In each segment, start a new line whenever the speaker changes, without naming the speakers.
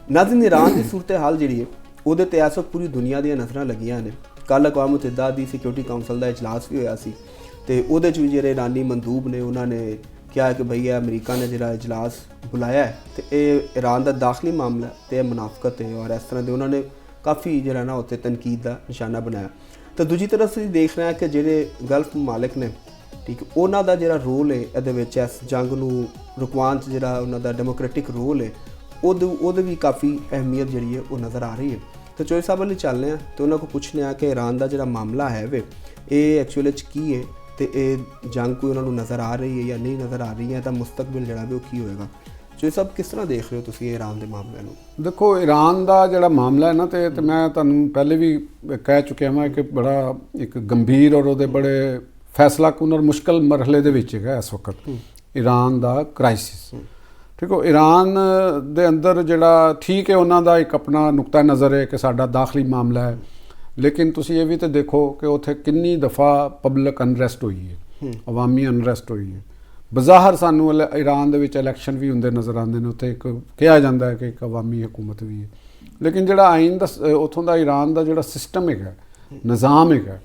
नाज़रीन, ईरान की सूरत हाल जी है वो इस वक्त पूरी दुनिया दी नज़र लगियां ने। कल अकवाम मुतहदा दी सिक्योरिटी काउंसिल का इजलास भी होया सी ते उहदे च भी जेह्ड़े ईरानी मंदूब ने उन्होंने कहा कि भई अमरीका ने जो इजलास बुलाया है तो ये ईरान का दाखिली मामला है तो यह मुनाफकत है और इस तरह के उन्होंने काफ़ी जो ना उत्ते तनकीद का निशाना बनाया। तो दूजी तरफ से देख रहे हैं कि जेडे गल्फ ममालिक ने ठीक उन्होंने जो रोल है ये इस जंग नूं रुकवान जो उन्होंने डेमोक्रेटिक रोल है वो भी काफ़ी अहमियत जी है वो नज़र आ रही है। तो चोई साहब वाली चलने हैं तो उन्होंने को पूछने आ कि ईरान का जो मामला है वे ये एक्चुअल की है तो ये जंग कोई उन्होंने नज़र आ रही है या नहीं नज़र आ रही है तो मुस्तकबिल जो भी की होएगा। चोई साहब किस तरह देख रहे हो तुम ईरान के मामले में?
देखो, ईरान का जो मामला है ना तो मैं तुहानूं पहले भी कह चुकिया मैं कि बड़ा एक गंभीर और वो बड़े फैसलाकुन और मुश्किल मरहले दे विच है इस वक्त ईरान का क्राइसिस। ठीक हो, ईरान दे अंदर जिहड़ा ठीक है उन्हों का एक अपना नुक्ता नज़र है कि साडा दाखिली मामला है, लेकिन तुसी ये भी तो देखो कि उत्थे कितनी दफ़ा पब्लिक अनरैसट हुई है, अवामी अनरैसट हुई है। बज़ाहिर सानू ईरान दे विच इलैक्शन भी हुंदे नज़र आते हैं, उत्थे एक कहा जाता है कि एक अवामी हुकूमत भी है, लेकिन जिहड़ा आइन दा उत्थों दा ईरान का जिहड़ा सिस्टम है, निज़ाम है,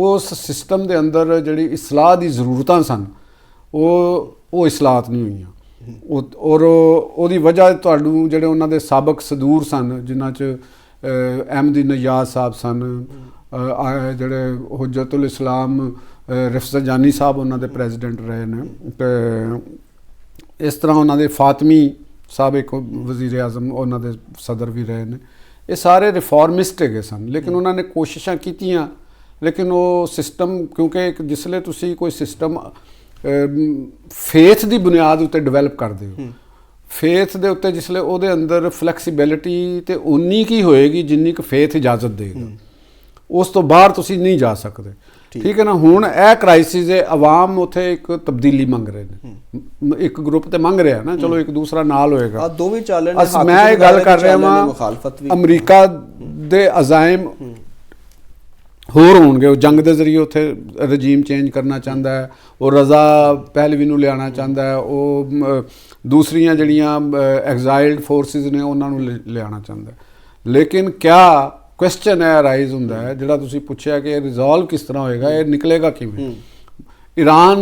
उस सिस्टम के अंदर जिहड़ी इसलाह की ज़रूरतां सन वो इसलाहत नहीं हुई। और ਉਹਦੀ वजह ਤੁਹਾਨੂੰ ਜਿਹੜੇ ਉਹਨਾਂ ਦੇ ਸਾਬਕ ਸਦੂਰ ਸਨ ਜਿਨ੍ਹਾਂ 'ਚ ਅਹਿਮਦੀ ਨਯਾਜ਼ ਸਾਹਿਬ ਸਨ, ਜਿਹੜੇ ਹੁਜਤੁਲ ਇਸਲਾਮ ਰਫਸੰਜਾਨੀ ਸਾਹਿਬ ਉਹਨਾਂ ਦੇ ਪ੍ਰੈਜ਼ੀਡੈਂਟ ਰਹੇ ਨੇ, ਤੇ ਇਸ ਤਰ੍ਹਾਂ ਉਹਨਾਂ ਦੇ ਫਾਤਮੀ ਸਾਹਿਬ ਇੱਕ ਵਜ਼ੀਰ ਆਜ਼ਮ ਉਹਨਾਂ ਦੇ ਸਦਰ ਵੀ ਰਹੇ ਨੇ। ਇਹ ਸਾਰੇ ਰਿਫਾਰਮਿਸਟ ਹੈਗੇ ਸਨ, ਲੇਕਿਨ ਉਹਨਾਂ ਨੇ ਕੋਸ਼ਿਸ਼ਾਂ ਕੀਤੀਆਂ, ਲੇਕਿਨ ਉਹ ਸਿਸਟਮ ਕਿਉਂਕਿ ਜਿਸਲੇ ਤੁਸੀਂ ਕੋਈ ਸਿਸਟਮ ਫੇਥ ਦੀ ਬੁਨਿਆਦ ਉੱਤੇ ਡਿਵੈਲਪ ਕਰਦੇ ਹੋ, ਫੇਥ ਦੇ ਉੱਤੇ ਜਿਸਲੇ ਉਹਦੇ ਅੰਦਰ ਫਲੈਕਸੀਬਿਲਿਟੀ ਤੇ ਉਨੀ ਕੀ ਹੋਏਗੀ ਜਿੰਨੀ ਕੁ ਫੇਥ ਇਜਾਜ਼ਤ ਦੇਗਾ, ਉਸ ਤੋਂ ਬਾਹਰ ਤੁਸੀਂ ਨਹੀਂ ਜਾ ਸਕਦੇ। ਠੀਕ ਹੈ ਨਾ। ਹੁਣ ਇਹ ਕ੍ਰਾਈਸਿਸ ਹੈ, ਆਵਾਮ ਉੱਥੇ ਇੱਕ ਤਬਦੀਲੀ ਮੰਗ ਰਹੇ ਨੇ, ਇੱਕ ਗਰੁੱਪ ਤੇ ਮੰਗ ਰਿਹਾ ਨਾ, ਚਲੋ ਇੱਕ ਦੂਸਰਾ ਨਾਲ ਹੋਏਗਾ।
ਦੋਵੇਂ ਚੱਲ ਰਹੇ ਨੇ।
ਮੈਂ ਇਹ ਗੱਲ ਕਰ ਰਿਹਾ ਵਾਂ ਅਮਰੀਕਾ ਦੇ ਅਜ਼ਾਇਮ ਹੋਰ ਹੋਣਗੇ, ਉਹ ਜੰਗ ਦੇ ਜ਼ਰੀਏ ਉੱਥੇ ਰਜੀਮ ਚੇਂਜ ਕਰਨਾ ਚਾਹੁੰਦਾ ਹੈ, ਉਹ ਰਜ਼ਾ ਪਹਿਲਵੀ ਨੂੰ ਲਿਆਉਣਾ ਚਾਹੁੰਦਾ ਹੈ, ਉਹ ਦੂਸਰੀਆਂ ਜਿਹੜੀਆਂ ਐਗਜ਼ਾਈਲਡ ਫੋਰਸਿਸ ਨੇ ਉਹਨਾਂ ਨੂੰ ਲਿਆਉਣਾ ਚਾਹੁੰਦਾ ਹੈ। ਲੇਕਿਨ ਕਿਆ ਕੁਐਸਚਨ ਹੈ ਰਾਈਜ਼ ਹੁੰਦਾ ਹੈ ਜਿਹੜਾ ਤੁਸੀਂ ਪੁੱਛਿਆ ਕਿ ਇਹ ਰਿਜ਼ੋਲਵ ਕਿਸ ਤਰ੍ਹਾਂ ਹੋਏਗਾ, ਇਹ ਨਿਕਲੇਗਾ ਕਿਵੇਂ, ईरान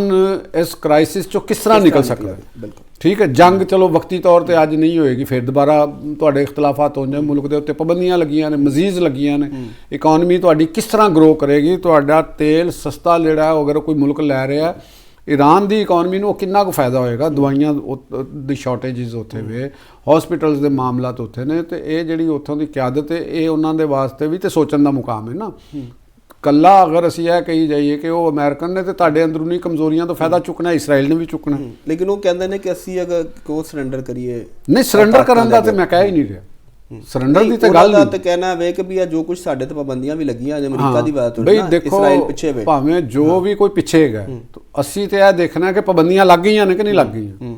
इस क्राइसिस चो किस तरह निकल सकता है। ठीक है, जंग चलो वक्ती तौर पर अज नहीं होएगी, फिर दोबारा तुहाडे इख्तलाफात हो जाए, मुल्क के उत्ते पाबंदियां लगियां ने, मजीद लगियां ने, इकॉनमी तुहाडी किस तरह ग्रो करेगी, तुहाडा तेल सस्ता जिहड़ा अगर कोई मुल्क लै रहा है, ईरान की इकॉनमी नूं कितना को फायदा होएगा, दवाइयां दी शॉर्टेजिज उत्थे वे, हॉस्पिटल्स के मामलात उत्थे ने, तो ये जिहड़ी उत्थों की क्यादत है ये उन्हां दे वास्ते भी तो सोचण दा मुकाम है ना। कला अगर असी यह कही जाइए कि वो अमेरिकन ने तो तुहाडे अंदरूनी कमजोरियां तो फायदा चुकना, इसराइल ने भी चुकना,
लेकिन वो कहते हैं कि असी अगर को सरेंडर करिए,
नहीं सरेंडर करन दा ते मैं कह ही नहीं रहा, सरेंडर दी ते गल नहीं,
ते कहना वे कि भी जो कुछ साडे ते पाबंदियां भी लगियां अमेरिका दी बात हो
ना, देखो
इसराइल पीछे वे
भावें जो भी कोई पीछे है तो असी ते यह देखना कि पाबंदियां लग गईयां ने कि नहीं लग गईयां,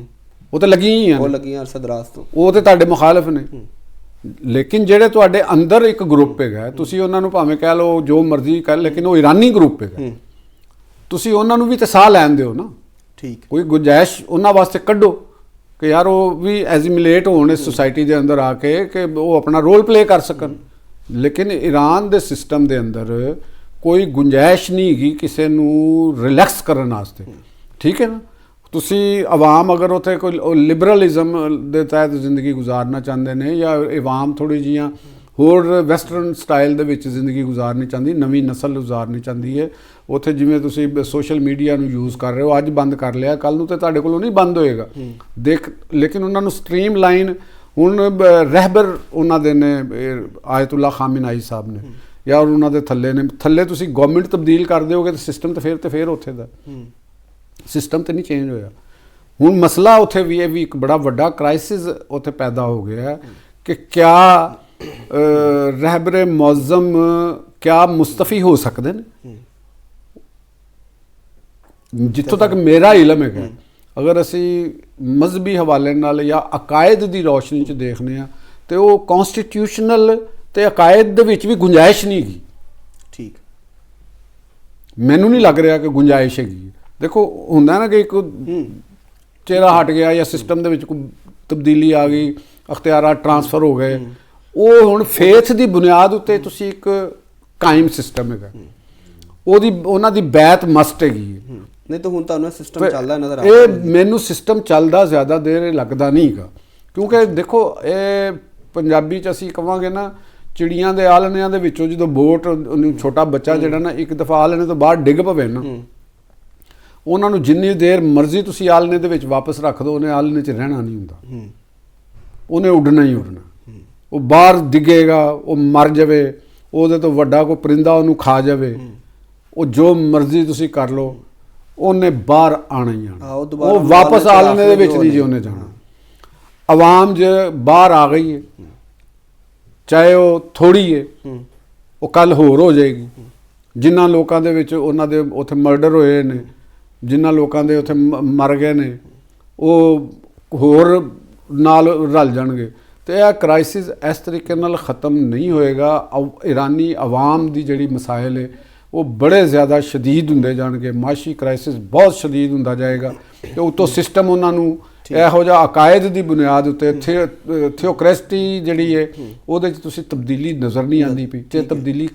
वो तो लगी ही हैं,
वो लगियां सदरास तो
वो तो तुहाडे मुखालिफ ने। लेकिन ਜਿਹੜੇ ਤੁਹਾਡੇ ਅੰਦਰ ਇੱਕ ਗਰੁੱਪ ਹੈਗਾ, ਤੁਸੀਂ ਉਹਨਾਂ ਨੂੰ ਭਾਵੇਂ ਕਹਿ ਲਓ ਜੋ ਮਰਜ਼ੀ ਕਰ, ਲੇਕਿਨ ਉਹ ਈਰਾਨੀ ਗਰੁੱਪ ਹੈਗਾ, ਤੁਸੀਂ ਉਹਨਾਂ ਨੂੰ ਵੀ ਤੇ ਸਾਹ ਲੈਣ ਦਿਓ ਨਾ।
ਠੀਕ,
ਕੋਈ ਗੁੰਜਾਇਸ਼ ਉਹਨਾਂ ਵਾਸਤੇ ਕੱਢੋ ਕਿ ਯਾਰ ਉਹ ਵੀ ਐਜ਼ਿਮੀਲੇਟ ਹੋਣ ਇਸ ਸੁਸਾਇਟੀ ਦੇ ਅੰਦਰ ਆ ਕੇ ਕਿ ਉਹ ਆਪਣਾ ਰੋਲ ਪਲੇ ਕਰ ਸਕਣ। ਲੇਕਿਨ ਈਰਾਨ ਦੇ ਸਿਸਟਮ ਦੇ ਅੰਦਰ ਕੋਈ ਗੁੰਜਾਇਸ਼ ਨਹੀਂ ਹੈਗੀ ਕਿਸੇ ਨੂੰ ਰਿਲੈਕਸ ਕਰਨ ਵਾਸਤੇ। ਠੀਕ ਹੈ ਨਾ। ਤੁਸੀਂ ਆਵਾਮ ਅਗਰ ਉੱਥੇ ਕੋਈ ਲਿਬਰਲਿਜ਼ਮ ਦੇ ਤਹਿਤ ਜ਼ਿੰਦਗੀ ਗੁਜ਼ਾਰਨਾ ਚਾਹੁੰਦੇ ਨੇ ਜਾਂ ਆਵਾਮ ਥੋੜ੍ਹੀ ਜਿਹੀਆਂ ਹੋਰ ਵੈਸਟਰਨ ਸਟਾਈਲ ਦੇ ਵਿੱਚ ਜ਼ਿੰਦਗੀ ਗੁਜ਼ਾਰਨੀ ਚਾਹੁੰਦੀ, ਨਵੀਂ ਨਸਲ ਗੁਜ਼ਾਰਨੀ ਚਾਹੁੰਦੀ ਹੈ, ਉੱਥੇ ਜਿਵੇਂ ਤੁਸੀਂ ਸੋਸ਼ਲ ਮੀਡੀਆ ਨੂੰ ਯੂਜ਼ ਕਰ ਰਹੇ ਹੋ, ਅੱਜ ਬੰਦ ਕਰ ਲਿਆ, ਕੱਲ੍ਹ ਨੂੰ ਤਾਂ ਤੁਹਾਡੇ ਕੋਲੋਂ ਨਹੀਂ ਬੰਦ ਹੋਏਗਾ ਲੇਕਿਨ ਉਹਨਾਂ ਨੂੰ ਸਟਰੀਮ ਲਾਈਨ ਹੁਣ ਰਹਿਬਰ ਉਹਨਾਂ ਦੇ ਨੇ ਆਇਤੁੱਲਾ ਖਾਮੇਨੀ ਸਾਹਿਬ ਨੇ ਜਾਂ ਉਹਨਾਂ ਦੇ ਥੱਲੇ ਤੁਸੀਂ ਗਵਰਨਮੈਂਟ ਤਬਦੀਲ ਕਰ ਦਿਓਗੇ ਤਾਂ ਸਿਸਟਮ ਤਾਂ ਫਿਰ ਉੱਥੇ ਦਾ सिस्टम तो नहीं चेंज होया। हुण मसला उत्थे भी है, भी एक बड़ा वड्डा क्राइसिस उत्थे पैदा हो गया है कि क्या रहबरे मुअज़्ज़म क्या मुस्तफ़ी हो सकते हैं। जित्थों तक मेरा इलम है, अगर असी मजहबी हवाले नाल या अकायद की रोशनी च देखने तो वो कॉन्स्टिट्यूशनल ते अकायद दे विच भी गुंजाइश नहीं हैगी।
ठीक,
मैनू नहीं लग रहा कि गुंजाइश हैगी। देखो होंदा ना कि एक चेहरा हट गया या सिस्टम दे विच कोई तब्दीली आ गई, ਅਖਤਿਆਰਾਤ ਟ੍ਰਾਂਸਫਰ ਹੋ ਗਏ, ਉਹ ਹੁਣ ਫੇਥ ਦੀ ਬੁਨਿਆਦ ਉੱਤੇ ਤੁਸੀਂ ਇੱਕ ਕਾਇਮ ਸਿਸਟਮ ਹੈਗਾ, ਉਹਨਾਂ ਦੀ ਬੈਤ ਮਸਟ ਹੈਗੀ ਹੈ।
ਨਹੀਂ ਤਾਂ ਹੁਣ ਤੁਹਾਨੂੰ ਸਿਸਟਮ ਚੱਲਦਾ ਨਜ਼ਰ ਆ
ਇਹ ਮੈਨੂੰ ਸਿਸਟਮ ਚੱਲਦਾ ਜ਼ਿਆਦਾ ਦੇਰ ਲੱਗਦਾ ਨਹੀਂ ਹੈਗਾ, ਕਿਉਂਕਿ ਦੇਖੋ ਇਹ ਪੰਜਾਬੀ 'ਚ ਅਸੀਂ ਕਹਾਂਗੇ ਨਾ, ਚਿੜੀਆਂ ਦੇ ਆਲਣਿਆਂ ਦੇ ਵਿੱਚੋਂ ਜਦੋਂ ਬੋਟ ਉਹਨੂੰ ਛੋਟਾ ਬੱਚਾ ਜਿਹੜਾ ਨਾ ਇੱਕ ਦਫਾ ਆਲਣੇ ਤੋਂ ਬਾਹਰ ਡਿੱਗ ਪਵੇ ਨਾ, ਉਹਨਾਂ ਨੂੰ ਜਿੰਨੀ ਦੇਰ ਮਰਜ਼ੀ ਤੁਸੀਂ ਆਲਣੇ ਦੇ ਵਿੱਚ ਵਾਪਸ ਰੱਖ ਦਿਓ, ਉਹਨੇ ਆਲਣੇ 'ਚ ਰਹਿਣਾ ਨਹੀਂ ਹੁੰਦਾ, ਉਹਨੇ ਉੱਡਣਾ ਹੀ ਉੱਡਣਾ। ਉਹ ਬਾਹਰ ਡਿੱਗੇਗਾ, ਉਹ ਮਰ ਜਾਵੇ, ਉਹਦੇ ਤੋਂ ਵੱਡਾ ਕੋਈ ਪਰਿੰਦਾ ਉਹਨੂੰ ਖਾ ਜਾਵੇ, ਉਹ ਜੋ ਮਰਜ਼ੀ ਤੁਸੀਂ ਕਰ ਲਓ, ਉਹਨੇ ਬਾਹਰ ਆਣਾ ਹੀ ਆਣਾ, ਉਹ ਵਾਪਸ ਆਲਣੇ ਦੇ ਵਿੱਚ ਨਹੀਂ ਜੀ ਉਹਨੇ ਜਾਣਾ। ਆਵਾਮ ਜੇ ਬਾਹਰ ਆ ਗਈ ਹੈ, ਚਾਹੇ ਉਹ ਥੋੜੀ ਹੈ, ਉਹ ਕੱਲ ਹੋਰ ਹੋ ਜਾਏਗੀ। ਜਿਨ੍ਹਾਂ ਲੋਕਾਂ ਦੇ ਵਿੱਚ ਉਹਨਾਂ ਦੇ ਉੱਥੇ ਮਰਡਰ ਹੋਏ ਨੇ, ਜਿਨ੍ਹਾਂ ਲੋਕਾਂ ਦੇ ਉੱਥੇ ਮਰ ਗਏ ਨੇ, ਉਹ ਹੋਰ ਨਾਲ ਰਲ ਜਾਣਗੇ। ਤੇ ਇਹ ਕ੍ਰਾਈਸਿਸ ਇਸ ਤਰੀਕੇ ਨਾਲ ਖਤਮ ਨਹੀਂ ਹੋਏਗਾ। ਇਰਾਨੀ ਆਵਾਮ ਦੀ ਜਿਹੜੀ ਮਸਾਇਲ ਹੈ ਉਹ ਬੜੇ ਜ਼ਿਆਦਾ ਸ਼ਦੀਦ ਹੁੰਦੇ ਜਾਣਗੇ, ਮਾਸ਼ੀ ਕ੍ਰਾਈਸਿਸ ਬਹੁਤ ਸ਼ਦੀਦ ਹੁੰਦਾ ਜਾਏਗਾ, ਤੇ ਉਤੋਂ ਸਿਸਟਮ ਉਹਨਾਂ ਨੂੰ ਇਹੋ ਜਿਹਾ ਅਕਾਇਦ ਦੀ ਬੁਨਿਆਦ ਉੱਤੇ ਥਿਓਕ੍ਰੈਸਟੀ ਜਿਹੜੀ ਹੈ ਉਹਦੇ 'ਚ ਤੁਸੀਂ ਤਬਦੀਲੀ ਨਜ਼ਰ ਨਹੀਂ ਆਉਂਦੀ ਪਈ। ਜੇ ਤਬਦੀਲੀ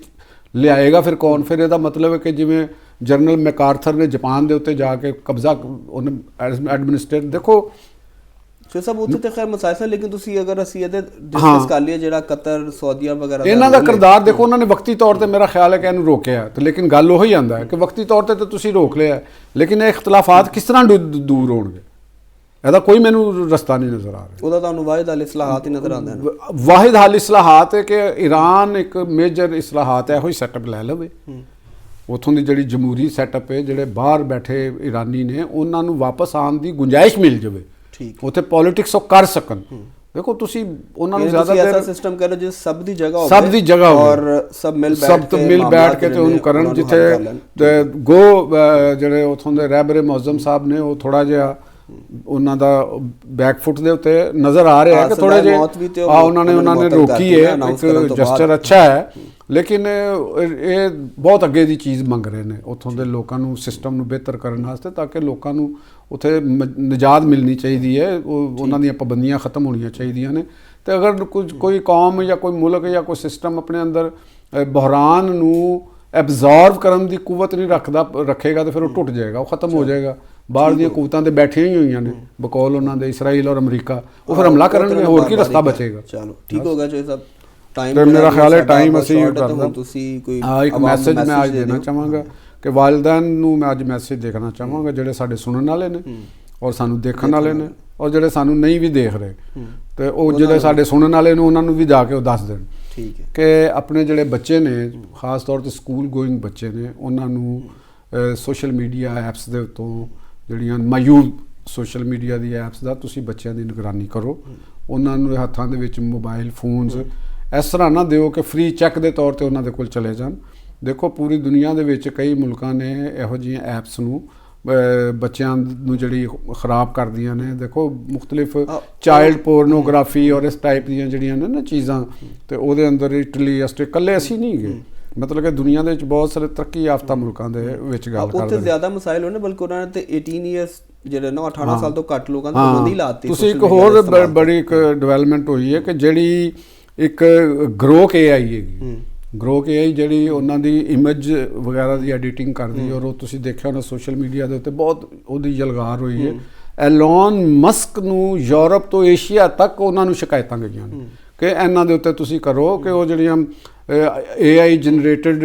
ਲਿਆਏਗਾ ਫਿਰ ਕੌਣ? ਫਿਰ ਇਹਦਾ ਮਤਲਬ ਹੈ ਕਿ ਜਿਵੇਂ ਜਨਰਲ ਮੈਕਾਰਥਰ ਨੇ ਜਾਪਾਨ ਦੇ ਉੱਤੇ ਜਾ ਕੇ ਕਬਜ਼ਾ ਉਹਨੇ ਐਡਮਿਨਿਸਟ੍ਰੇਟ, ਦੇਖੋ
ਸਭ ਉੱਥੇ ਤੇ ਖੈਰ ਮਸਾਇਲ ਸਨ, ਲੇਕਿਨ ਤੁਸੀਂ ਅਗਰ ਅਸੀਂ ਇਹਦੇ ਡਿਸਕਸ ਕਰ ਲਈਏ ਜਿਹੜਾ ਕਤਰ, ਸਾਊਦੀਆ ਵਗੈਰਾ
ਇਹਨਾਂ ਦਾ ਕਿਰਦਾਰ ਦੇਖੋ, ਉਹਨਾਂ ਨੇ ਵਕਤੀ ਤੌਰ ਤੇ ਮੇਰਾ ਖਿਆਲ ਹੈ ਕਿ ਇਹਨੂੰ ਰੋਕਿਆ, ਤੇ ਲੇਕਿਨ ਗੱਲ ਉਹੀ ਆਉਂਦਾ ਹੈ ਕਿ ਵਕਤੀ ਤੌਰ ਤੇ ਤਾਂ ਤੁਸੀਂ ਰੋਕ ਲਿਆ, ਲੇਕਿਨ ਇਹ ਇਖਤਲਾਫਾਤ ਕਿਸ ਤਰ੍ਹਾਂ ਦੂਰ ਹੋਣਗੇ, ਇਹਦਾ ਕੋਈ ਮੈਨੂੰ ਰਸਤਾ ਨਹੀਂ ਨਜ਼ਰ ਆ ਰਿਹਾ।
ਉਹਦਾ ਤੁਹਾਨੂੰ ਵਾਹਿਦ ਹੱਲ ਇਸਲਾਹਾਤ ਹੀ ਨਜ਼ਰ ਆਉਂਦਾ ਹੈ।
ਵਾਹਿਦ ਹੱਲ ਇਸਲਾਹਾਤ ਹੈ ਕਿ ਈਰਾਨ ਇੱਕ ਮੇਜਰ ਇਸਲਾਹਾਤ ਹੈ, ਇਹੋ ਹੀ ਸੈਟਅਪ ਲੈ ਲਵੇ। ਉੱਥੋਂ ਦੀ ਜਿਹੜੀ ਜਮਹੂਰੀ ਸੈਟਅਪ ਹੈ, ਜਿਹੜੇ ਬਾਹਰ ਬੈਠੇ ਇਰਾਨੀ ਨੇ, ਉਹਨਾਂ ਨੂੰ ਵਾਪਸ ਆਉਣ ਦੀ ਗੁੰਜਾਇਸ਼ ਮਿਲ ਜਾਵੇ, ਉੱਥੇ ਪੋਲਿਟਿਕਸ ਉਹ ਕਰ ਸਕਣ। ਦੇਖੋ ਤੁਸੀਂ ਉਹਨਾਂ ਨੂੰ ਜ਼ਿਆਦਾ
ਐਸਾ ਸਿਸਟਮ ਕਰੋ ਜਿਸ ਸਭ ਦੀ ਜਗ੍ਹਾ ਹੋਵੇ,
ਸਭ ਦੀ ਜਗ੍ਹਾ ਹੋਵੇ,
ਔਰ ਸਭ ਮਿਲ
ਬੈਠ ਕੇ ਤੇ ਉਹਨੂੰ ਕਰਨ, ਜਿੱਥੇ ਜਿਹੜੇ ਉੱਥੋਂ ਦੇ ਰਹਿਬਰੇ ਮੁਅੱਜ਼ਮ ਸਾਹਿਬ ਨੇ, ਉਹ ਥੋੜਾ ਜਿਹਾ ਉਹਨਾਂ ਦਾ ਬੈਕਫੁੱਟ ਦੇ ਉੱਤੇ ਨਜ਼ਰ ਆ ਰਿਹਾ ਹੈ ਕਿ ਥੋੜੇ ਜਿਹੇ ਉਹਨਾਂ ਨੇ ਰੋਕੀ ਹੈ, ਇੱਕ ਜਸਚਰ ਅੱਛਾ ਹੈ, ਲੇਕਿਨ ਇਹ ਬਹੁਤ ਅੱਗੇ ਦੀ ਚੀਜ਼ ਮੰਗ ਰਹੇ ਨੇ ਉੱਥੋਂ ਦੇ ਲੋਕਾਂ ਨੂੰ, ਸਿਸਟਮ ਨੂੰ ਬਿਹਤਰ ਕਰਨ ਵਾਸਤੇ, ਤਾਂ ਕਿ ਲੋਕਾਂ ਨੂੰ ਉੱਥੇ ਨਿਜਾਤ ਮਿਲਣੀ ਚਾਹੀਦੀ ਹੈ, ਉਹਨਾਂ ਦੀਆਂ ਪਾਬੰਦੀਆਂ ਖਤਮ ਹੋਣੀਆਂ ਚਾਹੀਦੀਆਂ ਨੇ। ਤੇ ਅਗਰ ਕੋਈ ਕੌਮ ਜਾਂ ਕੋਈ ਮੁਲਕ ਜਾਂ ਕੋਈ ਸਿਸਟਮ ਆਪਣੇ ਅੰਦਰ ਬੁਹਰਾਨ ਨੂੰ ਐਬਜ਼ੌਰਵ ਕਰਨ ਦੀ ਕੁਵਤ ਨਹੀਂ ਰੱਖੇਗਾ, ਤੇ ਫਿਰ ਉਹ ਟੁੱਟ ਜਾਏਗਾ, ਉਹ ਖਤਮ ਹੋ ਜਾਏਗਾ। ਬਾਹਰ ਦੀਆਂ ਕੂਵਤਾਂ ਤੇ ਬੈਠੀਆਂ ਹੀ ਹੋਈਆਂ ਨੇ, ਬਕੌਲ ਉਹਨਾਂ ਦੇ ਇਸਰਾਈਲ ਔਰ ਅਮਰੀਕਾ, ਉਹ ਫਿਰ ਹਮਲਾ ਕਰਨਗੇ, ਹੋਰ ਕੀ ਰਸਤਾ ਬਚੇਗਾ।
ਚਲੋ ਠੀਕ ਹੋ ਗਿਆ ਜੀ ਸਭ ਟਾਈਮ,
ਤੇ ਮੇਰਾ ਖਿਆਲ ਹੈ ਟਾਈਮ ਅਸੀਂ
ਕਰਦਾ। ਤੁਸੀਂ ਕੋਈ
ਇੱਕ ਮੈਸੇਜ ਮੈਂ ਅੱਜ ਦੇਣਾ ਚਾਹਾਂਗਾ ਕਿ ਵਾਲਿदैन ਨੂੰ ਮੈਂ ਅੱਜ ਮੈਸੇਜ ਦੇਖਣਾ ਚਾਹਾਂਗਾ, ਜਿਹੜੇ ਸਾਡੇ ਸੁਣਨ ਵਾਲੇ ਨੇ ਔਰ ਸਾਨੂੰ ਦੇਖਣ ਵਾਲੇ ਨੇ, ਔਰ ਜਿਹੜੇ ਸਾਨੂੰ ਨਹੀਂ ਵੀ ਦੇਖ ਰਹੇ, ਤੇ ਉਹ ਜਿਹੜੇ ਸਾਡੇ ਸੁਣਨ ਵਾਲੇ ਨੇ ਉਹਨਾਂ ਨੂੰ ਵੀ ਜਾ ਕੇ ਉਹ ਦੱਸ ਦੇਣ ਕਿ ਆਪਣੇ ਜਿਹੜੇ ਬੱਚੇ ਨੇ, ਖਾਸ ਤੌਰ ਤੇ ਸਕੂਲ ਗੋਇੰਗ ਬੱਚੇ ਨੇ, ਉਹਨਾਂ ਨੂੰ ਸੋਸ਼ਲ ਮੀਡੀਆ ਐਪਸ ਦੇ ਉੱਤੋਂ, ਜਿਹੜੀਆਂ ਮਾਯੂਬ ਸੋਸ਼ਲ ਮੀਡੀਆ ਦੀ ਐਪਸ ਦਾ, ਤੁਸੀਂ ਬੱਚਿਆਂ ਦੀ ਨਿਗਰਾਨੀ ਕਰੋ। ਉਹਨਾਂ ਨੂੰ ਹੱਥਾਂ ਦੇ ਵਿੱਚ ਮੋਬਾਈਲ ਫੋਨਸ ਇਸ ਤਰ੍ਹਾਂ ਨਾ ਦਿਓ ਕਿ ਫ੍ਰੀ ਚੈੱਕ ਦੇ ਤੌਰ ਤੇ ਉਹਨਾਂ ਦੇ ਕੋਲ ਚਲੇ ਜਾਣ। ਦੇਖੋ ਪੂਰੀ ਦੁਨੀਆ ਦੇ ਵਿੱਚ ਕਈ ਮੁਲਕਾਂ ਨੇ ਇਹੋ ਜਿਹੀਆਂ ਐਪਸ ਨੂੰ ਬੱਚਿਆਂ ਨੂੰ ਜਿਹੜੀ ਖਰਾਬ ਕਰਦੀਆਂ ਨੇ। ਦੇਖੋ ਮੁਖਤਲਿਫ ਚਾਈਲਡ ਪੋਰਨੋਗ੍ਰਾਫੀ ਔਰ ਇਸ ਟਾਈਪ ਦੀਆਂ ਜਿਹੜੀਆਂ ਨੇ ਨਾ ਚੀਜ਼ਾਂ, ਤੇ ਉਹਦੇ ਅੰਦਰ ਇਟਲੀ, ਆਸਟ੍ਰੇਲੀਆ, ਇਕੱਲੇ ਅਸੀਂ ਨਹੀਂ ਗਏ, ਮਤਲਬ ਕਿ ਦੁਨੀਆ ਦੇ ਵਿੱਚ ਬਹੁਤ ਸਾਰੇ ਤਰੱਕੀ ਯਾਫਤਾ ਮੁਲਕਾਂ ਦੇ ਵਿੱਚ ਗੱਲ ਕਰਦੇ ਨੇ।
ਉੱਥੇ ਜ਼ਿਆਦਾ ਮਸਾਇਲ ਹੋਣੇ, ਬਲਕਿ ਉਹਨਾਂ ਨੇ ਤੇ 18 ਇਅਰਸ ਜਿਹੜੇ ਨਾ 18 ਸਾਲ ਤੋਂ ਘੱਟ ਲੋਕਾਂ ਦੀ ਪਾਬੰਦੀ ਲਾਤੀ।
ਤੁਸੀਂ ਇੱਕ ਹੋਰ ਬੜੀ ਇੱਕ ਡਿਵੈਲਪਮੈਂਟ ਹੋਈ ਹੈ ਕਿ ਜਿਹੜੀ ਇੱਕ ਗਰੋਕ AI ਹੈਗੀ, ਗਰੋਕ AI ਜਿਹੜੀ ਉਹਨਾਂ ਦੀ ਇਮੇਜ ਵਗੈਰਾ ਦੀ ਐਡੀਟਿੰਗ ਕਰਦੀ, ਔਰ ਉਹ ਤੁਸੀਂ ਦੇਖਿਆ ਹੋਣਾ ਸੋਸ਼ਲ ਮੀਡੀਆ ਦੇ ਉੱਤੇ ਬਹੁਤ ਉਹਦੀ ਜਲਗਾਰ ਹੋਈ ਹੈ। ਐਲੋਨ ਮਸਕ ਨੂੰ ਯੂਰਪ ਤੋਂ ਏਸ਼ੀਆ ਤੱਕ ਉਹਨਾਂ ਨੂੰ ਸ਼ਿਕਾਇਤਾਂ ਗਈਆਂ ਨੇ ਕਿ ਇਹਨਾਂ ਦੇ ਉੱਤੇ ਤੁਸੀਂ ਕਰੋ ਕਿ ਉਹ ਜਿਹੜੀਆਂ AI ਜਨਰੇਟਡ